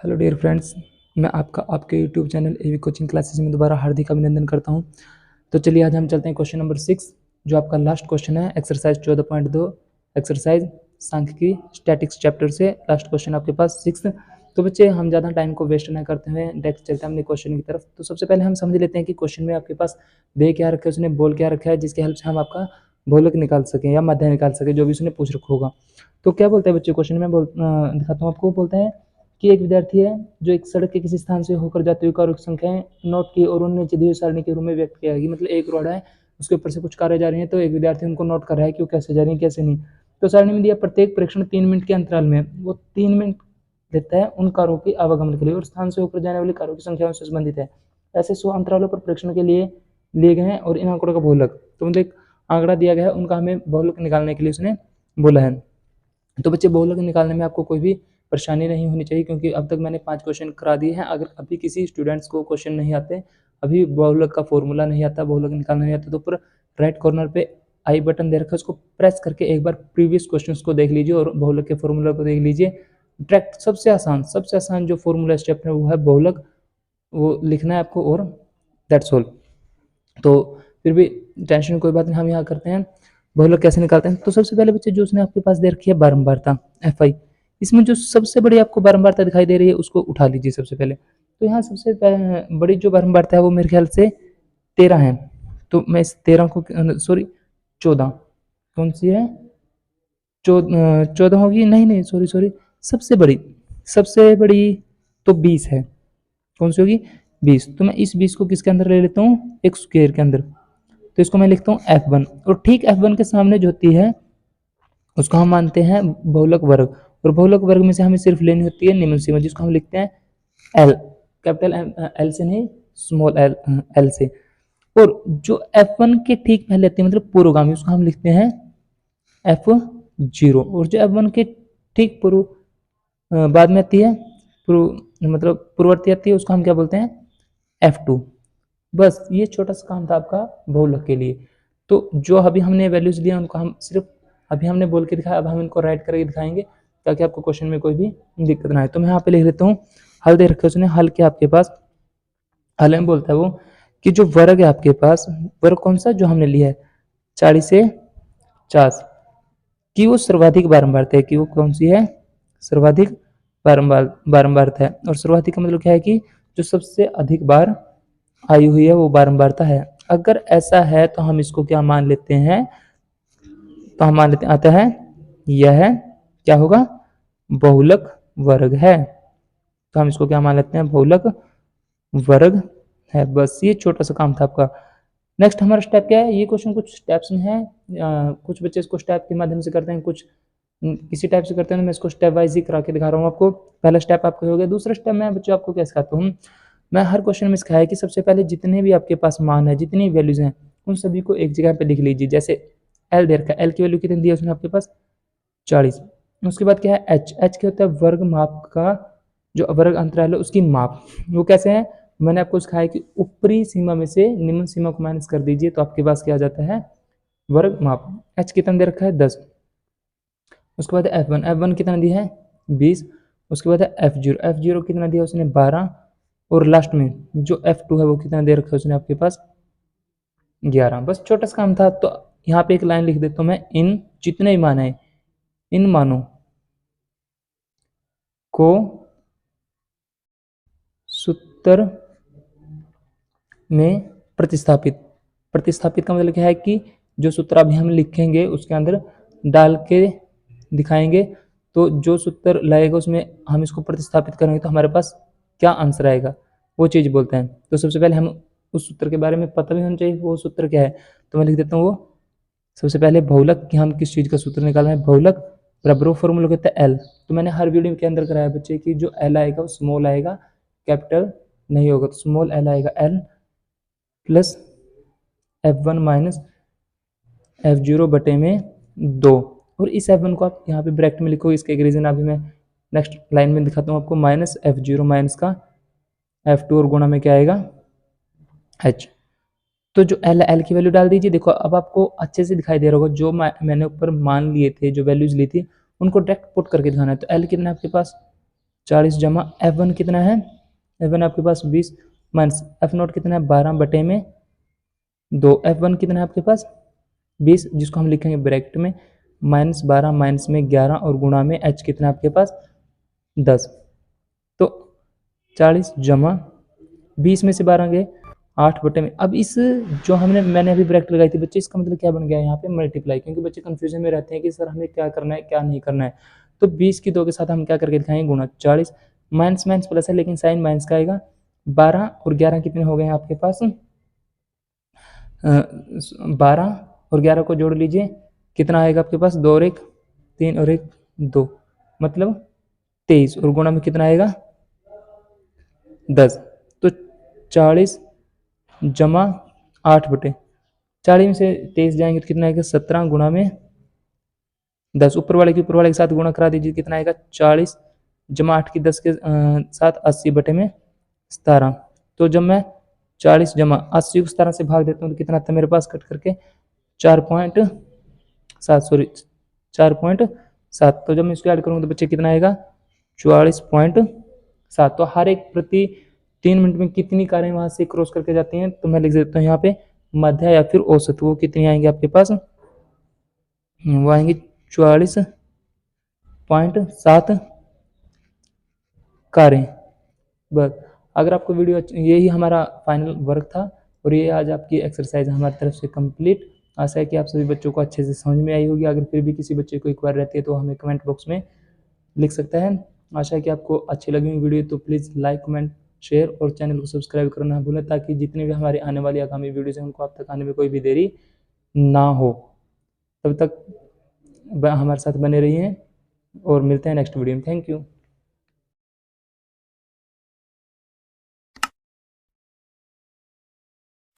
Hello dear friends, मैं आपके YouTube channel AV coaching classes में दोबारा हार्दिक अभिनंदन करता हूं। तो चलिए आज हम चलते हैं क्वेश्चन नंबर 6, जो आपका लास्ट क्वेश्चन है एक्सरसाइज 14.2 एक्सरसाइज सांख्यिकी स्टैटिक्स चैप्टर से लास्ट क्वेश्चन आपके पास 6। तो बच्चे हम ज़्यादा टाइम को वेस्ट ना करते हुए डायरेक्ट चलते हैं अपने क्वेश्चन की तरफ। तो सबसे पहले हम समझ लेते हैं कि क्वेश्चन में आपके पास दे क्या रखा है, उसने बोल क्या रखा है, जिसकी हेल्प से हम आपका बहुलक निकाल सकें या माध्य निकाल सकें, जो भी उसने पूछ रखा होगा। तो क्या बोलते हैं बच्चे क्वेश्चन में, दिखाता हूँ आपको। बोलते हैं कि एक विद्यार्थी है जो एक सड़क के किसी स्थान से होकर जाते हुए कारों की संख्याएं नोट की और उन्हें नीचे दी हुई सारणी के रूप में व्यक्त किया है। मतलब एक रोड है, उसके ऊपर से कुछ कारें जा रही हैं, तो एक विद्यार्थी उनको नोट कर रहा है कि वो कैसे जा रही है कैसे नहीं। तो सारणी में दिया प्रत्येक प्रेक्षण 3 मिनट के अंतराल में वो 3 मिनट देता है उन कारों की आवागमन के लिए, और स्थान से होकर जाने वाली कारों की संख्या से संबंधित है। ऐसे 100 अंतरालों पर प्रेक्षण के लिए लिए गए हैं और इन आंकड़ों का बहुलक, तो मतलब एक आंकड़ा दिया गया है, उनका हमें बहुलक निकालने के लिए उसने बोला है। तो बच्चे बहुलक निकालने में आपको कोई भी परेशानी नहीं होनी चाहिए, क्योंकि अब तक मैंने 5 क्वेश्चन करा दिए हैं। अगर अभी किसी स्टूडेंट्स को क्वेश्चन नहीं आते, अभी बहुलक का फॉर्मूला नहीं आता, बहुलक निकालना नहीं आता, तो ऊपर राइट कॉर्नर पे आई बटन दे रखा है, उसको प्रेस करके एक बार प्रीवियस क्वेश्चंस को देख लीजिए और बहुलक के फॉर्मूला को देख लीजिए। डायरेक्ट सबसे आसान जो फॉर्मूला स्टेप है वो है बहुलक, वो लिखना है आपको, और दैट्स ऑल। तो फिर भी टेंशन कोई बात नहीं, हम यहाँ करते हैं बहुलक कैसे निकालते हैं। तो सबसे पहले बच्चे जो उसने आपके पास दे रखी है बारंबारता FI, इसमें जो सबसे बड़ी आपको बारंबारता दिखाई दे रही है उसको उठा लीजिए सबसे पहले। तो यहाँ सबसे बड़ी जो बारंबारता है वो मेरे ख्याल से 13 है। तो मैं इस 13 को, सॉरी 14, कौन सी है, 14 होगी, नहीं सॉरी, सबसे बड़ी तो 20 है। कौन सी होगी, 20। तो मैं इस 20 को किसके अंदर ले लेता हूँ, एक स्क्वायर के अंदर। तो इसको मैं लिखता हूँ F1, और ठीक F1 के सामने जो होती है उसको हम मानते हैं बहुलक वर्ग, और बहुलक वर्ग में से हमें सिर्फ लेनी होती है निम्न सीमा, जिसको हम लिखते हैं L, कैपिटल L से नहीं, स्मॉल L से। और जो F1 के ठीक पहले आती है, मतलब पूर्वगामी, उसको हम लिखते हैं F0, और जो F1 के ठीक पूर्व बाद में आती है, मतलब पूर्ववर्ती आती है, उसको हम क्या बोलते हैं F2। बस ये छोटा सा काम था आपका बहुलक के लिए। तो जो अभी हमने वैल्यूज लिया उनको हम सिर्फ अभी हमने बोल के दिखाया, अब हम इनको राइट करके दिखाएंगे ताकि आपको क्वेश्चन में कोई भी दिक्कत ना आए। तो मैं यहाँ पे लिख लेता हूँ, हल दे रखा है उसने, हल के आपके पास, हल में बोलता है वो कि जो वर्ग है आपके पास, वर्ग कौन सा जो हमने लिया है 40 से 50 की, वो सर्वाधिक बारंबारता है, कि वो कौन सी है, सर्वाधिक बारंबारता है। और सर्वाधिक का मतलब क्या है कि जो सबसे अधिक बार आई हुई है वो बारंबारता है। अगर ऐसा है तो हम इसको क्या मान लेते हैं, तो हम मान लेते हैं आता है यह क्या होगा, बहुलक वर्ग है। तो हम इसको क्या मान लेते हैं, बहुलक वर्ग है। बस ये छोटा सा काम था आपका। नेक्स्ट हमारा स्टेप क्या है, ये क्वेश्चन कुछ स्टेप्स में है, कुछ बच्चे इसको स्टेप के माध्यम से करते हैं, कुछ किसी टाइप से करते हैं। मैं इसको स्टेप वाइज ही करा के दिखा रहा हूँ आपको। पहला स्टेप आपका हो गया। दूसरा स्टेप मैं बच्चों आपको क्या सिखाता हूँ, मैं हर क्वेश्चन में सिखाया कि सबसे पहले जितने भी आपके पास मान है, जितनी वैल्यूज हैं, उन सभी को एक जगह पे लिख लीजिए। जैसे L दे रखा है, L की वैल्यू कितनी दी है उसने आपके पास 40। उसके बाद क्या है H क्या होता है, वर्ग माप का जो वर्ग अंतराल है उसकी माप, वो कैसे है, मैंने आपको सिखाया कि ऊपरी सीमा में से निम्न सीमा को माइनस कर दीजिए तो आपके पास क्या आ जाता है, वर्ग माप। H कितना दे रखा है 10। उसके बाद F1 कितना दिया है 20। उसके बाद है F0 कितना दिया उसने 12। और लास्ट में जो F2 है वो कितना दे रखा है उसने आपके पास 11। बस छोटा सा काम था। तो यहाँ पे एक लाइन लिख देता हूँ मैं, इन जितने ही मान है, इन मानों को सूत्र में प्रतिस्थापित का मतलब क्या है कि जो सूत्र अभी हम लिखेंगे उसके अंदर डाल के दिखाएंगे, तो जो सूत्र लाएगा उसमें हम इसको प्रतिस्थापित करेंगे तो हमारे पास क्या आंसर आएगा, वो चीज़ बोलते हैं। तो सबसे पहले हम उस सूत्र के बारे में पता भी होना चाहिए वो सूत्र क्या है। तो मैं लिख देता हूँ वो सबसे पहले बहुलक, कि हम किस चीज़ का सूत्र निकाल रहे हैं, बहुलक बराबर फॉर्मूला कहते हैं L। तो मैंने हर वीडियो के अंदर कराया बच्चे कि जो L आएगा वो स्मॉल आएगा, कैपिटल नहीं होगा। तो स्मॉल L आएगा L plus F1 minus F0 बटे में 2। और इस F1 को आप यहाँ पे ब्रैकेट में लिखो, इसका एक रीज़न अभी मैं नेक्स्ट लाइन में दिखाता हूँ आपको। माइनस F0 माइनस का F2 और गुणा में क्या आएगा H। तो जो L की वैल्यू डाल दीजिए। देखो अब आपको अच्छे से दिखाई दे रहा होगा, जो मैंने ऊपर मान लिए थे, जो वैल्यूज ली थी उनको डायरेक्ट पुट करके दिखाना है। तो L कितना है आपके पास 40 जमा F1 कितना है, F1 आपके पास 20 माइनस F0 कितना है 12 बटे में 2, F1 कितना है आपके पास 20, जिसको हम लिखेंगे ब्रैकेट में माइनस 12 माइनस में 11 और गुणा में H कितना है आपके पास 10। तो 40 जमा 20 में से 12 गए 8 बटे में। अब इस जो मैंने अभी ब्रैकेट लगाई थी बच्चे, इसका मतलब क्या बन गया यहाँ पे मल्टीप्लाई, क्योंकि बच्चे कंफ्यूजन में रहते हैं कि सर हमें क्या करना है क्या नहीं करना है। तो 20 की 2 के साथ हम क्या करके दिखाएंगे गुणा, 40 माइनस माइनस प्लस है लेकिन साइन माइनस का आएगा, 12 और 11 कितने हो गए हैं आपके पास 12 और 11 को जोड़ लीजिए कितना आएगा आपके पास 2 और 1 3 और 1 2 मतलब 23 और गुणा में कितना आएगा 10। तो 40 जमा 8 बटे 40 में से 23 जाएंगे तो कितना आएगा 17 गुणा में 10, ऊपर वाले के साथ गुणा करा दीजिए कितना आएगा 40 जमा 8 की 10 के साथ 80 बटे में 17। तो जब मैं 40 जमा 80 को 17 से भाग देता हूँ तो कितना आता है मेरे पास कट करके 4.7 सॉरी 4.7। तो जब मैं इसको ऐड करूँगा तो बच्चे कितना आएगा 44.7। तो हर एक प्रति 3 मिनट में कितनी कारें वहां से क्रॉस करके जाती हैं, तो मैं लिख देता हूँ यहाँ पे मध्य या फिर औसत, वो कितनी आएंगे आपके पास, वो आएंगे 44.7 कारें। बस अगर आपको वीडियो यही हमारा फाइनल वर्क था और ये आज आपकी एक्सरसाइज हमारी तरफ से कंप्लीट। आशा है कि आप सभी बच्चों को अच्छे से समझ में आई होगी। अगर फिर भी किसी बच्चे को क्वेरी रहती है तो हमें कमेंट बॉक्स में लिख सकता है। आशा है कि आपको अच्छी लगी वीडियो, तो प्लीज़ लाइक कमेंट शेयर और चैनल को सब्सक्राइब करना ना भूलें, ताकि जितनी भी हमारी आने वाली आगामी वीडियोज़ हैं उनको आप तक आने में कोई भी देरी ना हो। तब तक हमारे साथ बने रहिए और मिलते हैं नेक्स्ट वीडियो में। Thank you.